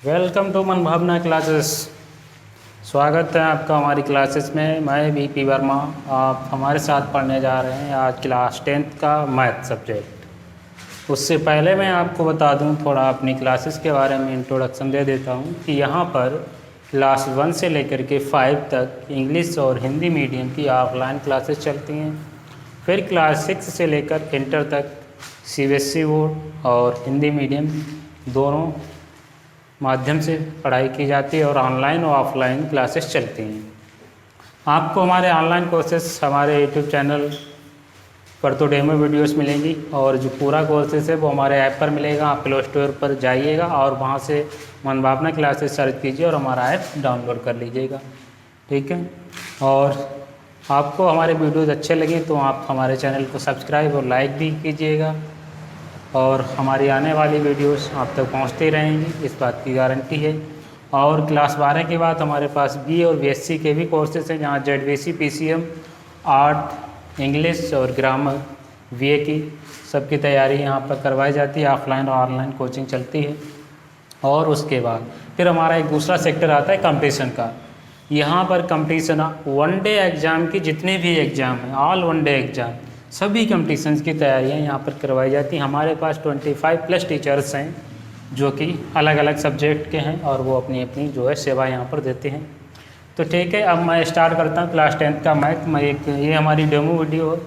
Welcome to मन भावना classes. स्वागत है आपका हमारी क्लासेस में। मैं वीपी वर्मा। आप हमारे साथ पढ़ने जा रहे हैं आज क्लास 10th का मैथ सब्जेक्ट। उससे पहले मैं आपको बता दूं, थोड़ा अपनी क्लासेस के बारे में इंट्रोडक्शन दे देता हूं कि यहाँ पर क्लास 1 से लेकर के 5 तक इंग्लिश और हिंदी मीडियम की ऑफलाइन क्लासेस चलती हैं। फिर क्लास 6 से लेकर इंटर तक सीबीएसई बोर्ड और हिंदी मीडियम दोनों माध्यम से पढ़ाई की जाती है और ऑनलाइन और ऑफलाइन क्लासेस चलती हैं। आपको हमारे ऑनलाइन कोर्सेस हमारे यूट्यूब चैनल पर तो डेमो वीडियोस मिलेंगी और जो पूरा कोर्सेस है वो हमारे ऐप पर मिलेगा। आप प्ले स्टोर पर जाइएगा और वहाँ से मन भावना क्लासेस सर्च कीजिए और हमारा ऐप डाउनलोड कर लीजिएगा, ठीक है। और आपको हमारे वीडियोज़ अच्छे लगे तो आप हमारे चैनल को सब्सक्राइब और लाइक भी कीजिएगा और हमारी आने वाली वीडियोस आप तक पहुंचती रहेंगी, इस बात की गारंटी है। और क्लास 12 के बाद हमारे पास बी और बीएससी के भी कोर्सेज हैं, जहां जेडबीसी, पीसीएम, आर्ट, इंग्लिश और ग्रामर, बीए की सबकी तैयारी यहां पर करवाई जाती है। ऑफलाइन और ऑनलाइन कोचिंग चलती है। और उसके बाद फिर हमारा एक दूसरा सेक्टर आता है कंपटीशन का। यहाँ पर कंपटीशन वन डे एग्ज़ाम की जितने भी एग्ज़ाम हैं, ऑल वन डे एग्ज़ाम, सभी कंपटीशंस की तैयारियां यहाँ पर करवाई जाती हैं। हमारे पास 25+ टीचर्स हैं जो कि अलग अलग सब्जेक्ट के हैं और वो अपनी अपनी जो है सेवा यहाँ पर देते हैं। तो ठीक है, अब मैं स्टार्ट करता हूँ क्लास 10th का मैथ। मैं ये हमारी डेमो वीडियो है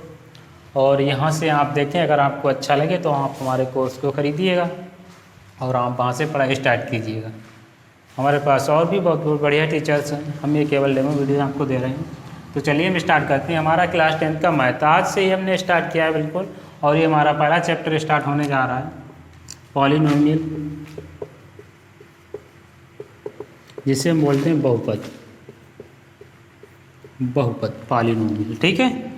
और यहाँ से आप देखें, अगर आपको अच्छा लगे तो आप हमारे कोर्स को ख़रीदिएगा और आप वहाँ से पढ़ाई स्टार्ट कीजिएगा। हमारे पास और भी बहुत बढ़िया टीचर्स हैं, हम ये केवल डेमो वीडियो आपको दे रहे हैं। तो चलिए हम स्टार्ट करते हैं। हमारा क्लास 10th का मैथ आज से ही हमने स्टार्ट किया है बिल्कुल, और ये हमारा पहला चैप्टर स्टार्ट होने जा रहा है, पॉलिनोमियल, जिसे हम बोलते हैं बहुपद। बहुपद पॉलिनोमियल, ठीक है,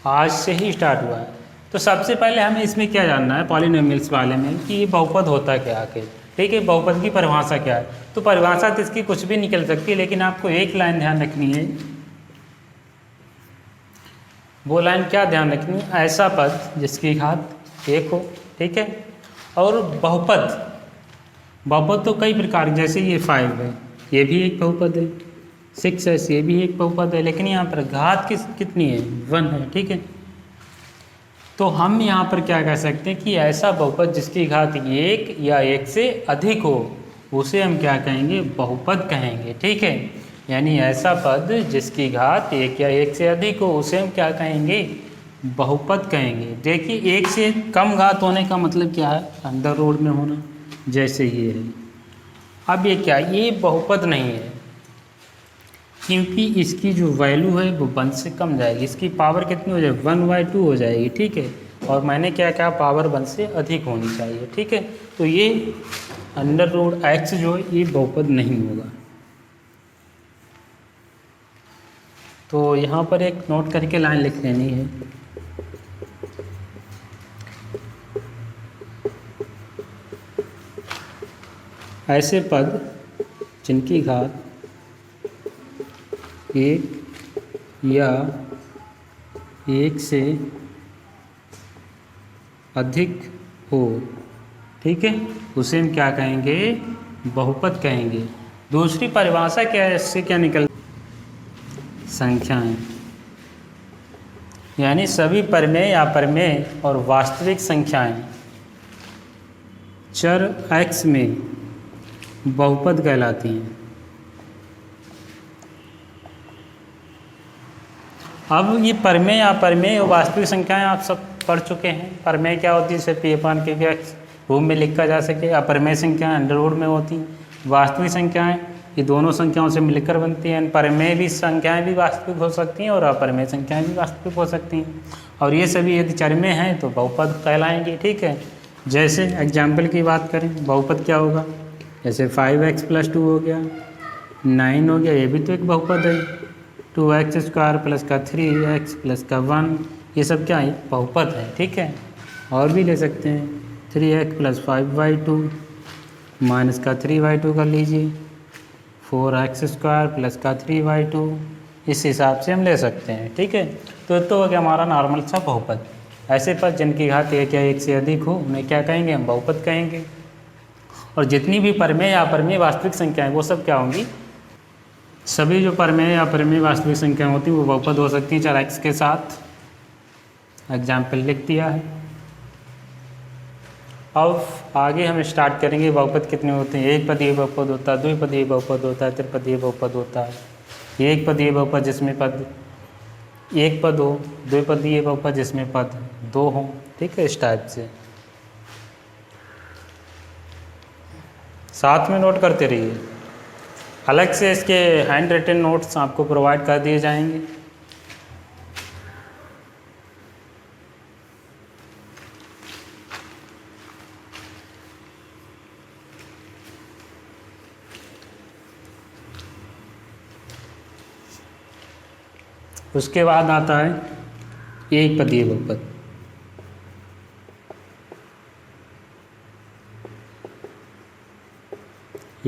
आज से ही स्टार्ट हुआ है। तो सबसे पहले हमें इसमें क्या जानना है पॉलिनोमियल्स वाले में कि ये बहुपद होता क्या आखिर, ठीक है। बहुपद की परिभाषा क्या है? तो परिभाषा तो इसकी कुछ भी निकल सकती है, लेकिन आपको एक लाइन ध्यान रखनी है। वो लाइन क्या ध्यान रखनी है? ऐसा पद जिसकी घात 1 हो, ठीक है। और बहुपद तो कई प्रकार, जैसे ये 5 है, ये भी एक बहुपद है, 6 है, ये भी एक बहुपद है, लेकिन यहाँ पर घात कितनी है? 1 है, ठीक है। तो हम यहाँ पर क्या कह सकते हैं कि ऐसा बहुपद जिसकी घात 1 या 1 से अधिक हो, उसे हम क्या कहेंगे? बहुपद कहेंगे, ठीक है। यानी ऐसा पद जिसकी घात 1 या 1 से अधिक हो, उसे हम क्या कहेंगे? बहुपद कहेंगे। देखिए, 1 से कम घात होने का मतलब क्या है? अंडर रूट में होना, जैसे ये है। अब ये क्या? ये बहुपद नहीं है, क्योंकि इसकी जो वैल्यू है वो 1 से कम जाएगी। इसकी पावर कितनी हो जाएगी? 1/2 हो जाएगी, ठीक है। और मैंने क्या कहा? पावर 1 से अधिक होनी चाहिए, ठीक है। तो ये अंडर रूट x जो है ये बहुपद नहीं होगा। तो यहाँ पर एक नोट करके लाइन लिख लेनी है। ऐसे पद जिनकी घात 1 या 1 से अधिक हो, ठीक है, उसे हम क्या कहेंगे? बहुपद कहेंगे। दूसरी परिभाषा क्या है? इससे क्या निकल? संख्याएं, यानी सभी परिमेय या परिमेय और वास्तविक संख्याएं चर x में बहुपद कहलाती हैं। अब ये परिमेय या परिमेय और वास्तविक संख्याएं आप सब पढ़ चुके हैं। परिमेय क्या होती है? इसे p/q रूप में लिखा जा सके। अपरिमेय संख्याएं अंडर रूट में होती हैं। वास्तविक संख्याएं ये दोनों संख्याओं से मिलकर बनती हैं। परिमेय भी संख्याएं भी वास्तविक हो सकती हैं और अपरिमेय संख्याएं भी वास्तविक हो सकती हैं। और ये सभी यदि चरमेय हैं तो बहुपद कहलाएंगे, ठीक है। जैसे एग्जाम्पल की बात करें, बहुपद क्या होगा? जैसे 5x+2 हो गया, 9 हो गया, ये भी तो एक बहुपद है। 2x² प्लस का 3x प्लस का 1, ये सब क्या है? बहुपद है, ठीक है। और भी ले सकते हैं, 3x + 5y2 माइनस का 3y2 कर लीजिए, 4x² प्लस का 3y2, इस हिसाब से हम ले सकते हैं, ठीक है। तो हो गया हमारा नॉर्मल सा बहुपद। ऐसे पद जिनकी घात 1 या 1 से अधिक हो उन्हें क्या कहेंगे? हम बहुपद कहेंगे। और जितनी भी परमेय या अपरिमेय वास्तविक संख्याएं वो सब क्या होंगी, सभी जो परमेय या अपरिमेय वास्तविक संख्याएं होती हैं वो बहुपद हो सकती हैं 4x के साथ। एग्जाम्पल लिख दिया है। अब आगे हम स्टार्ट करेंगे बहुपद कितने होते हैं। एक पदीय बहुपद होता है, द्विपदीय बहुपद होता है, त्रिपदीय बहुपद होता है। एक पदीय बहुपद जिसमें पद एक पद हो, द्विपदीय बहुपद जिसमें पद दो हो। ठीक है, इस टाइप से साथ में नोट करते रहिए। अलग से इसके हैंड रिटन नोट्स आपको प्रोवाइड कर दिए जाएंगे। उसके बाद आता है एक पदीय बहुपद।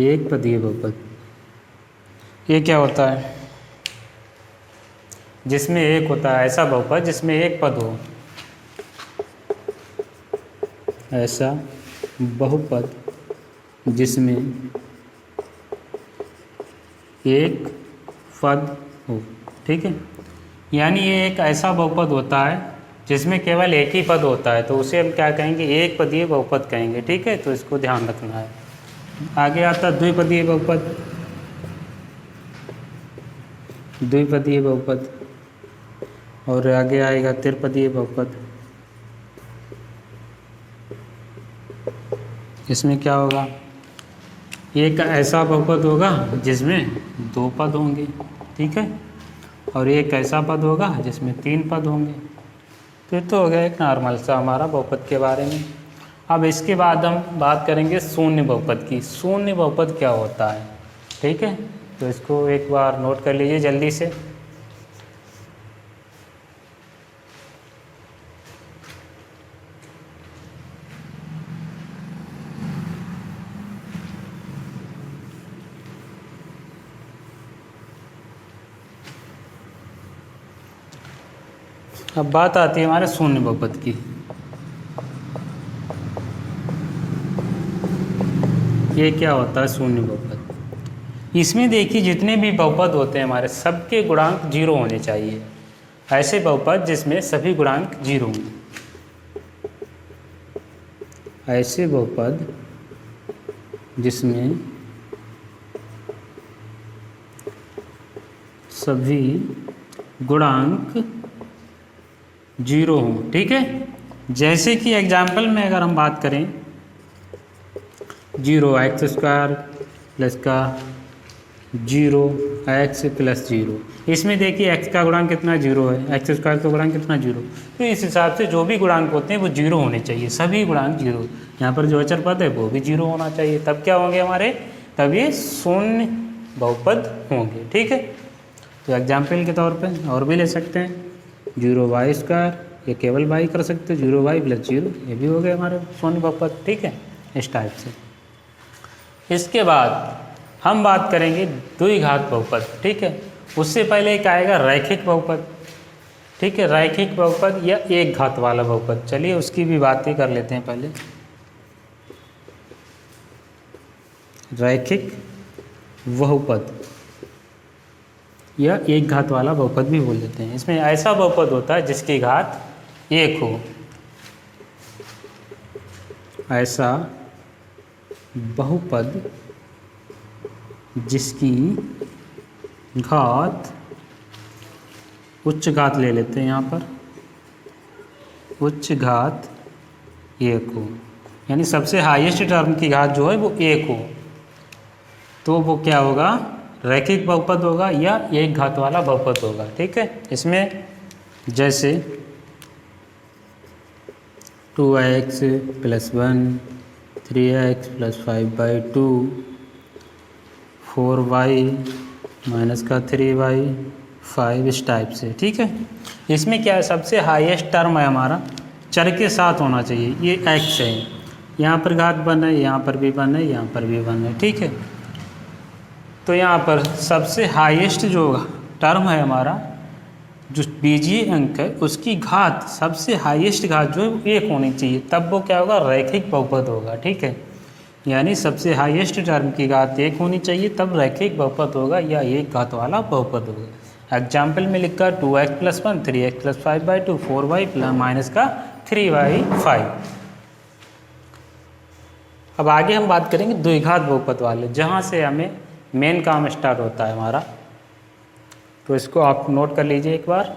एक पदीय बहुपद ये क्या होता है, जिसमें एक होता है ऐसा बहुपद जिसमें एक पद हो, ऐसा बहुपद जिसमें एक पद हो। ठीक है, यानी ये एक ऐसा बहुपद होता है जिसमें केवल एक ही पद होता है, तो उसे हम क्या कहेंगे, एक पदीय बहुपद कहेंगे। ठीक है, तो इसको ध्यान रखना है। आगे आता है द्विपदीय बहुपद। द्विपदीय बहुपद और आगे आएगा त्रिपदीय बहुपद। इसमें क्या होगा, एक ऐसा बहुपद होगा जिसमें दो पद होंगे। ठीक है, और एक ऐसा पद होगा जिसमें तीन पद होंगे। तो ये तो हो गया एक नॉर्मल सा हमारा बहुपद के बारे में। अब इसके बाद हम बात करेंगे शून्य बहुपद की। शून्य बहुपद क्या होता है, ठीक है, तो इसको एक बार नोट कर लीजिए जल्दी से। अब बात आती है हमारे शून्य बहुपद की। ये क्या होता है शून्य बहुपद। इसमें देखिए जितने भी बहुपद होते हैं हमारे, सबके गुणांक जीरो होने चाहिए। ऐसे बहुपद जिसमें सभी गुणांक जीरो हों, ऐसे बहुपद जिसमें सभी गुणांक जीरो हों। ठीक है, जैसे कि एग्जाम्पल में अगर हम बात करें, 0x² प्लस का 0x प्लस 0, इसमें देखिए x का गुणांक कितना जीरो है, x² का गुणांक कितना जीरो। तो इस हिसाब से जो भी गुणांक होते हैं वो जीरो होने चाहिए, सभी गुणांक जीरो। यहाँ पर जो अचर पद है वो भी जीरो होना चाहिए, तब क्या होंगे हमारे, तब ये शून्य बहुपद होंगे। ठीक है, तो एग्जाम्पल के तौर पे और भी ले सकते हैं, 0y², ये केवल y कर सकते हैं, 0y प्लस 0, ये भी हो गए हमारे शून्य बहुपद। ठीक है, इस टाइप से। इसके बाद हम बात करेंगे द्विघात बहुपद। ठीक है, उससे पहले एक आएगा रैखिक बहुपद। ठीक है, रैखिक बहुपद या एक घात वाला बहुपद। चलिए उसकी भी बातें कर लेते हैं पहले। रैखिक बहुपद या एक घात वाला बहुपद भी बोल देते हैं। इसमें ऐसा बहुपद होता है जिसकी घात एक हो, ऐसा बहुपद जिसकी घात उच्च घात ले लेते हैं यहाँ पर, उच्च घात एक हो, यानी सबसे हाईएस्ट टर्म की घात जो है वो एक हो, तो वो क्या होगा, रैखिक बहुपद होगा या एक घात वाला बहुपद होगा। ठीक है, इसमें जैसे 2x plus 1, 3x plus 5/2, 4y minus का 3y 5, इस टाइप से। ठीक है, इसमें क्या है, सबसे हाईएस्ट टर्म है हमारा चर के साथ होना चाहिए। ये x है, यहाँ पर घात 1 है, यहाँ पर भी 1 है, यहाँ पर भी 1 है। ठीक है, तो यहाँ पर सबसे हाईएस्ट जो टर्म है हमारा, जो बीजीय अंक है, उसकी घात, सबसे हाईएस्ट घात जो है वो एक होनी चाहिए, तब वो क्या होगा, रैखिक बहुपद होगा। ठीक है, यानी सबसे हाईएस्ट टर्म की घात 1 होनी चाहिए, तब रैखिक बहुपद होगा या एक घात वाला बहुपद होगा। एग्जाम्पल में लिखा 2x + 1 3x + 5/2 4y माइनस का 3y5। अब आगे हम बात करेंगे द्विघात बहुपद वाले, जहाँ से हमें मेन काम स्टार्ट होता है हमारा। तो इसको आप नोट कर लीजिए एक बार।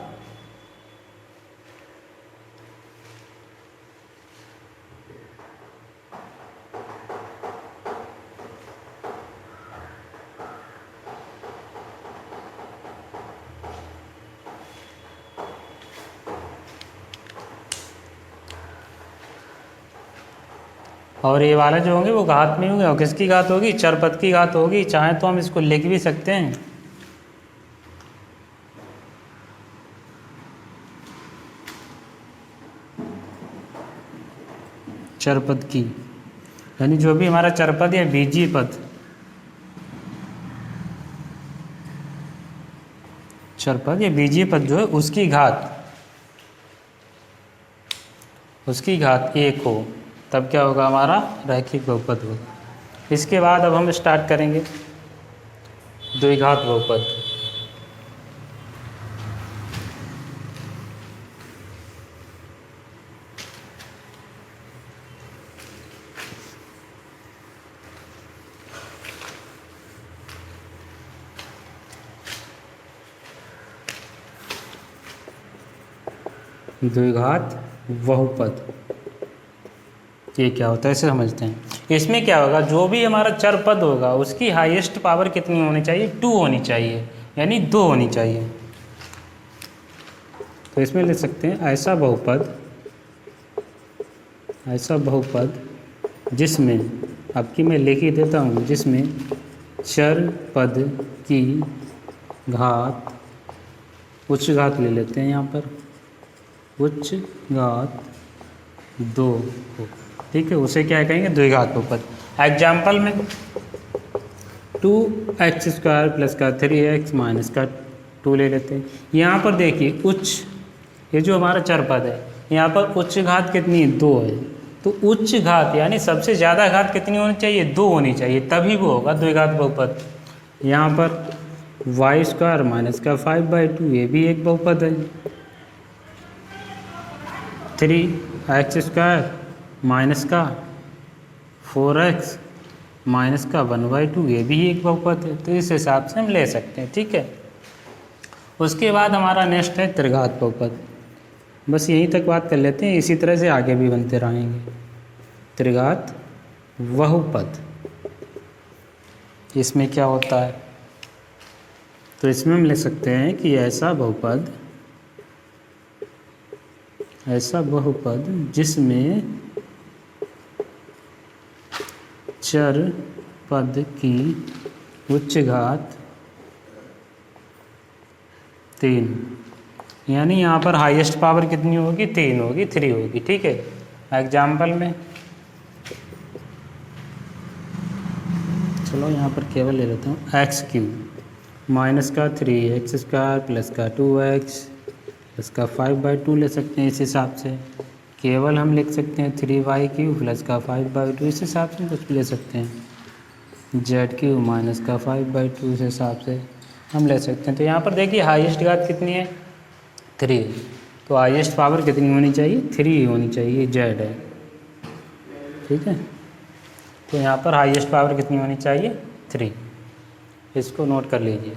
और ये वाले जो होंगे वो घात में होंगे, और किसकी घात होगी? चरपद की घात होगी। चाहे तो हम इसको लिख भी सकते हैं चरपद की, यानी जो भी हमारा चरपद या बीजीय पद, चरपद या बीजीय पद जो है उसकी घात 1 हो, तब क्या होगा? हमारा रैखिक बहुपद होगा। इसके बाद अब हम स्टार्ट करेंगे द्विघात बहुपद। द्विघात बहुपद ये क्या होता है इसे समझते हैं। इसमें क्या होगा? जो भी हमारा चर पद होगा उसकी हाईएस्ट पावर कितनी होनी चाहिए? 2 होनी चाहिए, यानी 2 होनी चाहिए। तो इसमें लिख सकते हैं ऐसा बहुपद जिसमें, अब की मैं लिख ही देता हूँ, जिसमें चर पद की घात, उच्च घात ले लेते हैं यहाँ पर, उच्च घात 2 हो, ठीक है, उसे क्या कहेंगे? द्विघात बहुपद। एग्जाम्पल में 2x² + का 3x माइनस का 2 ले लेते हैं। यहाँ पर देखिए उच्च, ये जो हमारा चर पद है, यहाँ पर उच्च घात कितनी है? 2 है। तो उच्च घात यानी सबसे ज़्यादा घात कितनी होनी चाहिए? 2 होनी चाहिए, तभी वो होगा द्विघात बहुपद। यहाँ पर y² - का 5/2 ये भी एक बहुपद है। 3x² माइनस का 4x माइनस का 1/2 ये भी एक बहुपद है। तो इस हिसाब से हम ले सकते हैं, ठीक है। उसके बाद हमारा नेक्स्ट है त्रिघात बहुपद। बस यहीं तक बात कर लेते हैं, इसी तरह से आगे भी बनते रहेंगे। त्रिघात बहुपद, इसमें क्या होता है? तो इसमें हम लिख सकते हैं कि ऐसा बहुपद जिसमें चर पद की उच्च घात 3, यानी यहाँ पर हाईएस्ट पावर कितनी होगी? 3 होगी, 3 होगी, ठीक है। एग्जाम्पल में चलो यहाँ पर केवल ले लेता हूँ x³ माइनस का 3x² + का 2x + का 5/2 ले सकते हैं। इस हिसाब से केवल हम लिख सकते हैं 3y³ + का 5/2, इस हिसाब से कुछ भी ले सकते हैं। z³ माइनस का 5/2 इस हिसाब से हम ले सकते हैं। तो यहाँ पर देखिए हाईएस्ट घात कितनी है? 3। तो हाईएस्ट पावर कितनी होनी चाहिए? 3 होनी चाहिए, z है, ठीक है। तो यहाँ पर हाईएस्ट पावर कितनी होनी चाहिए? 3। इसको नोट कर लीजिए।